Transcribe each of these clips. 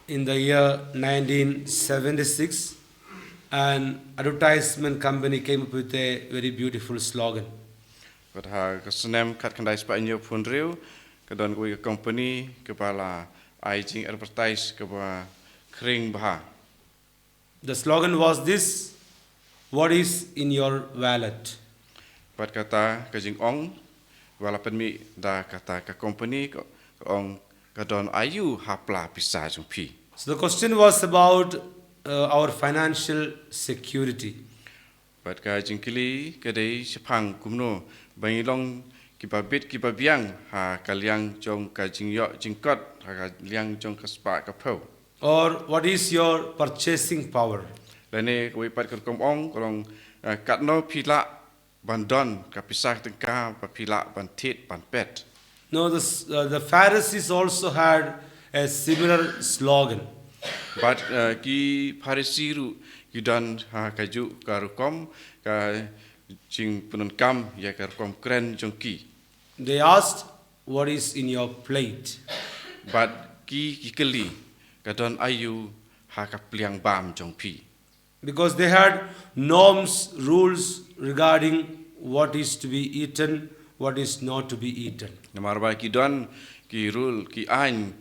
In the year 1976, an advertisement company came up with a very beautiful slogan. But ha kesenem kat kendai sepanjang pun riu, kedon kui company kepala jing advertise kepa kering bah. The slogan was this: what is in your wallet? But kata kajing ong, walaupun mi da kata ke company ko ong kedon ayu hapla pisah jumpi. So the question was about our financial security. But kajing kili kedai sepang kumno bangilong kipa bit kipa biang ha kaliang jong kajing yok jingkhuid ha kaliang jong kaspa kapau. Or what is your purchasing power? Lene kui pat kom ong kolong katno pila bandon kapisah tengka pila bantit banpet. No, the Pharisees also had a similar slogan. But ki Pharisiru yudan ha kaju karukom ka jing punun kam ya karukom kren jongki. They asked, what is in your plate? But ki kikeli kadon ayu ha kapliang bam jongpi. Because they had norms, rules regarding what is to be eaten, what is not to be eaten. Namarba ki don ki rule ki ain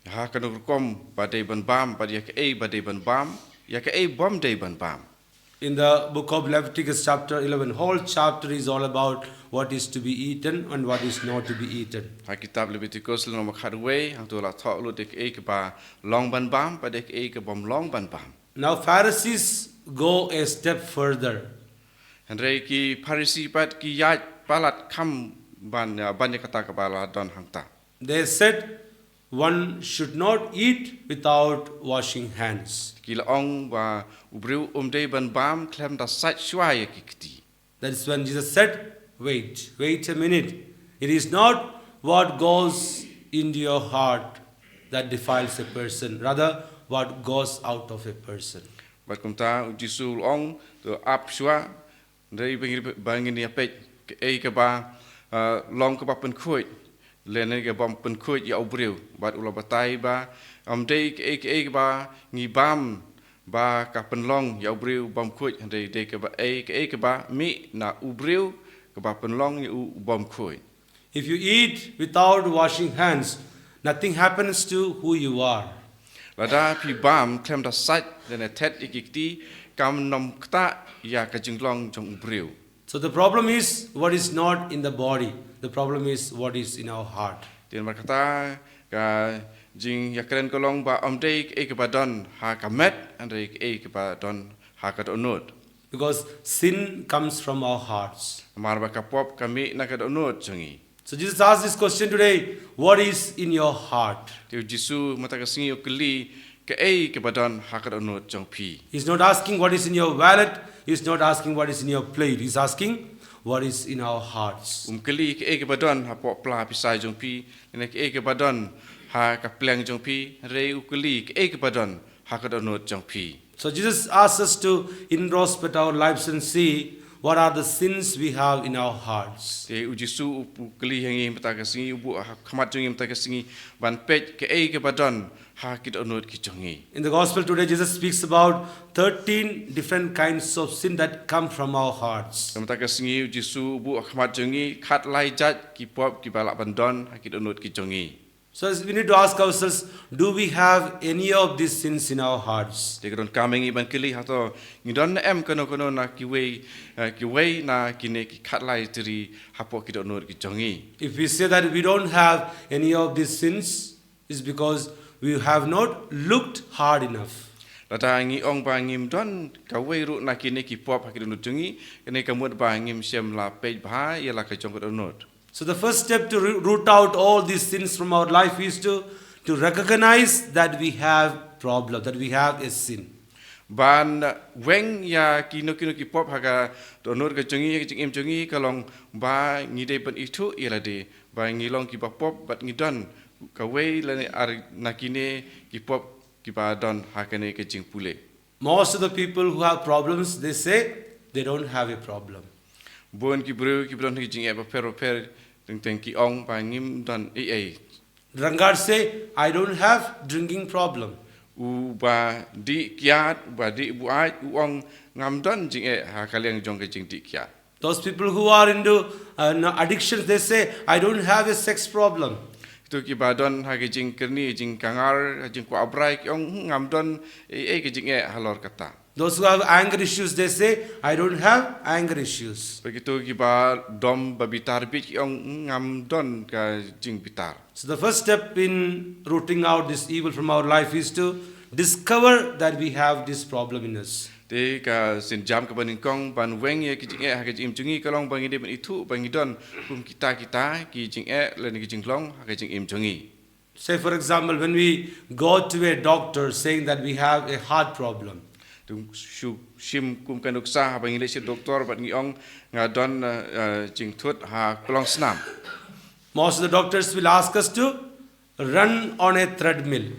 ha kanukom badai ban bam bad ya badai ban bam ya bom dai ban bam. In the book of Leviticus chapter 11, whole chapter is all about what is to be eaten and what is not to be eaten. Ha kitab Leviticus lo makhadwe hang tu la thok lu dek ke ba long ban bam ba dek ke bom long ban bam. Now Pharisees go a step further. Hynrei ki Pharisee pat ki yat palat kham ban kata kabala don hangta. They said one should not eat without washing hands. Ki la ong ba ubriu dei ban bam klem da sat shwai ki kti. That is when Jesus said, wait a minute. It is not what goes into your heart that defiles a person, rather what goes out of a person. Bat kumta jisul ong to ap shwa dei bangin ya pet ke ba long ka ba pen khuid lene ke bom pen khuid ya ubriu bat ulabatai ba dei ke ba ngi bam ba ka pen long ya ubriu bom khuid dei ke ba ke ba mi na ubriu ke ba pen long yu bom khuid. If you eat without washing hands, nothing happens to who you are. Lada pi bam klem da sat lene tet ikikti kam nom kta ya ka jinglong jong ubriu. So the problem is what is not in the body. The problem is what is in our heart. Tian berkata ka jing ya keren kolong ba dei ke ba don ha kamet andai ke ba don ha ka dohnud. Because sin comes from our hearts. Mar ba kapop kami na ka dohnud jongi. So Jesus asked this question today, what is in your heart? Tiu Jisu mata ka singi ukli ke ba don ha ka dohnud jong pi. He's not asking what is in your wallet. He's not asking what is in your plate. He's asking what is in our hearts. Keli ke ba don ha pop pla pisai jong pi ne ke ba don ha ka pleng jong pi re ukli ke ba don ha ka dohnud jong pi. So Jesus asks us to introspect our lives and see what are the sins we have in our hearts. Te ujisu ukli hangi mata ka singi ubu khamat jongi mata ka singi ban pet ke ba don ha ki dohnud ki jongi. In the gospel today, Jesus speaks about 13 different kinds of sin that come from our hearts. Mata ka singi ujisu ubu khamat jongi khat lai jat ki pop ki balak bandon ha ki dohnud ki jongi. So we need to ask ourselves, do we have any of these sins in our hearts? Te kadon kameng iban kili hato ngidon em kono na ki wei na ki ne ki khat lai tiri hapo ki dohnud ki jongi. If we say that we don't have any of these sins, it's because we have not looked hard enough. Lata ngi ong ba ngim don ka wei ru na ki ne ki pop ha ki dohnud jongi kene kamut ba ngim sem la pej bha ya la ka jong dohnud. So the first step to root out all these sins from our life is to recognize that we have problem, that we have a sin. Ban weng ya kino ki pop ha ka dohnud ka jongi ki im jongi kalong ba ngi de ban itu ila de ba ngi long ki ba pop bat ngi don ka wei la ar nakine ki pop ki ba don ha kane ke jing pule. Most of the people who have problems, they say they don't have a problem. Bon ki bru ki don ki jing e ba per teng ki ong ba ngim don Drunkards say, I don't have drinking problem. u ba di kiat ba di buat u ong ngam don jing ha kaliang jong ke jing di kiat. Those people who are into addictions, they say, I don't have a sex problem. Itu ki ba don ha ke jing kerni jing kangar jing ku abrai ki ong ngam don ke jing halor kata. Those who have anger issues, they say, I don't have anger issues. Begitu ki ba dom ba bitar bit ki ong ngam don ka jing bitar. So the first step in rooting out this evil from our life is to discover that we have this problem in us. Te ka sin jam ka banin kong ban weng ye ki jing ha ke jing chungi ka long bangi de ban itu bangi don kum kita ki jing len ki jing long ha ke jing im chungi. Say for example, when we go to a doctor saying that we have a heart problem, Tung shu sim kum kanuk sa ha bangi le si doktor ban ngi ong nga don jing thut ha klong snam. most of the doctors will ask us to run on a treadmill.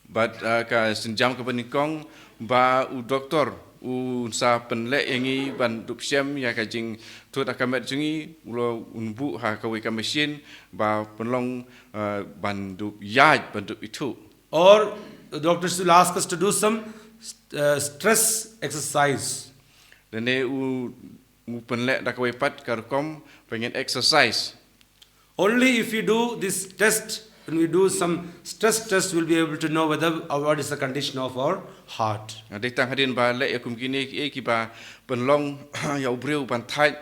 But ka sin jam ka banin kong ba u doktor u sa penle yangi ban dup siam ya ka jing thut akamet chungi ulo unbu ha ka we ka machine ba penlong ban dup yaj ban dup itu. Or the doctors will ask us to do some stress exercise. Dene u penle da ka we pat ka kom pengen exercise. Only if we do this test, when we do some stress test, we'll be able to know whether what is the condition of our heart. Để tăng hadin ba lệ kum kini ki ba penlong ya ubreu ban thai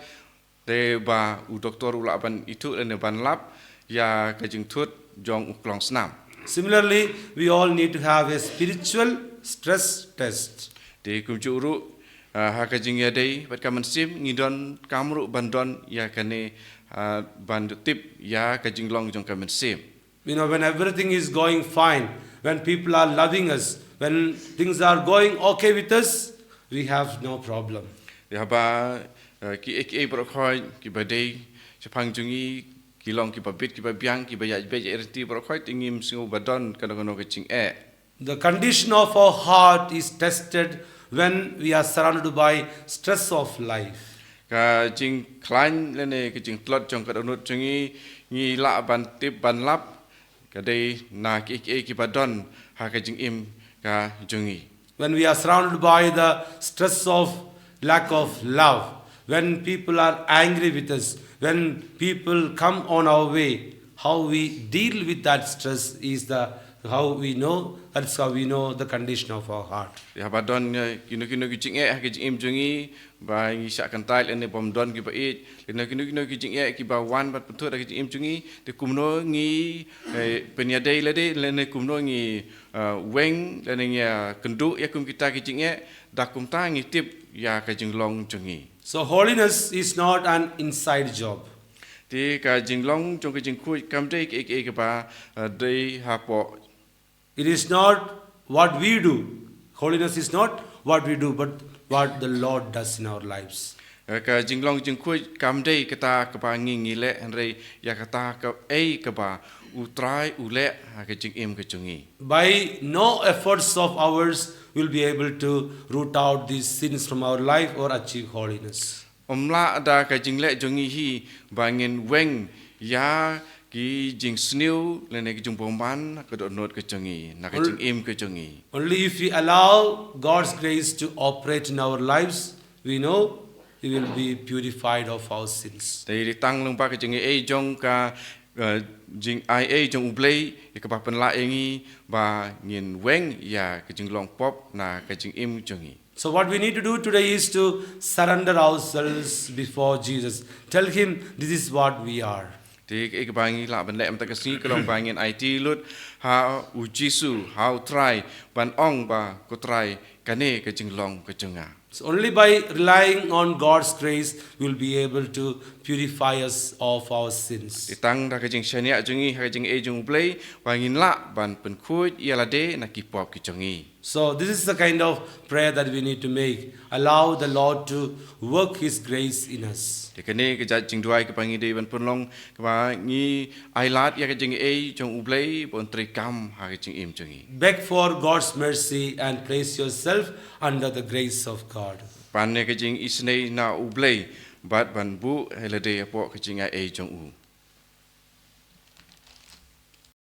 de ba u doktor ula ban itu le ban lap ya ka jing thut jong uklong snam. Similarly, we all need to have a spiritual stress test. De kum churu ha ka jing ya dei bat ka man sim ngidon kamru bandon ya kane ban tip ya ka jing long jong ka man sim. You know, when everything is going fine, when people are loving us, when things are going okay with us, we have no problem. Ya ba ki bro khoi ki ba dei chapang jungi ki long ki ba bit ki ba biang ki ba ya be erti bro khoi tingim singu badon kana ka ching The condition of our heart is tested when we are surrounded by stress of life. Ka jing klan le ne ka jing tlot jong ka dohnud jungi ngi la ban tip ban lap ka dei na ki badon ha ka jing im ka jungi. When we are surrounded by the stress of lack of love, when people are angry with us, when people come on our way, how we deal with that stress is that's how we know the condition of our heart. Ya badon kino ki jing ha ka jing im jungi ba ngi sa kan tai le bom don ki ba it le kino ki jing ki ba wan bat putut ki jing im jungi te kumno ngi penya dei le ne kumno ngi weng le ne ya kendu ya kum kita ki jing da kum ta ngi tip ya ka jing long jungi. So holiness is not an inside job. Ti ka jing long jong ki jingkhuid kam dei ki ba dei ha po. It is not what we do. Holiness is not what we do, but what the Lord does in our lives. Ka jing long jingkhuid kam dei kata ka ba ngi le hynrei ya kata ka ka ba u trai u le ha ka jing im ka jungi. By no efforts of ours will be able to root out these sins from our life or achieve holiness. Omla da ka jing le jungi hi ba ngin weng ya ki jing sniu le ne ki jung bomban ka dohnud ka jungi na ka jing im ka jungi. Only if we allow God's grace to operate in our lives, we know we will be purified of our sins. Dei di tang lung pa ka jungi jong ka jing jong ublei ka ba pen la engi ba ngin weng ya ka jing long pop na ka jing im jungi. So what we need to do today is to surrender ourselves before Jesus. Tell him this is what we are. Thì cái bài nghĩ là vấn đề mà ta cái sĩ cái lòng bài nghiên IT lút ha u Giêsu how try ban ong ba ko try cái này cái chừng lòng cái chừng So only by relying on God's grace we will be able to purify us of our sins. Thì tăng ra cái chừng sanh nhẹ chừng hay cái chừng chừng play bài nghiên lạ ban pen khui ia de na ki pop cái chừng So this is the kind of prayer that we need to make. Allow the Lord to work His grace in us. Thì cái này cái giá chừng đuôi cái bài nghiên đi ban pen long cái bài nghi ai lát ia cái chừng chừng play bon tri cam hay cái chừng im chừng Beg for God's mercy and place yourself under the grace of God. Pan này cái chừng isnei na ublei bat ban bu hay là de po cái chừng chừng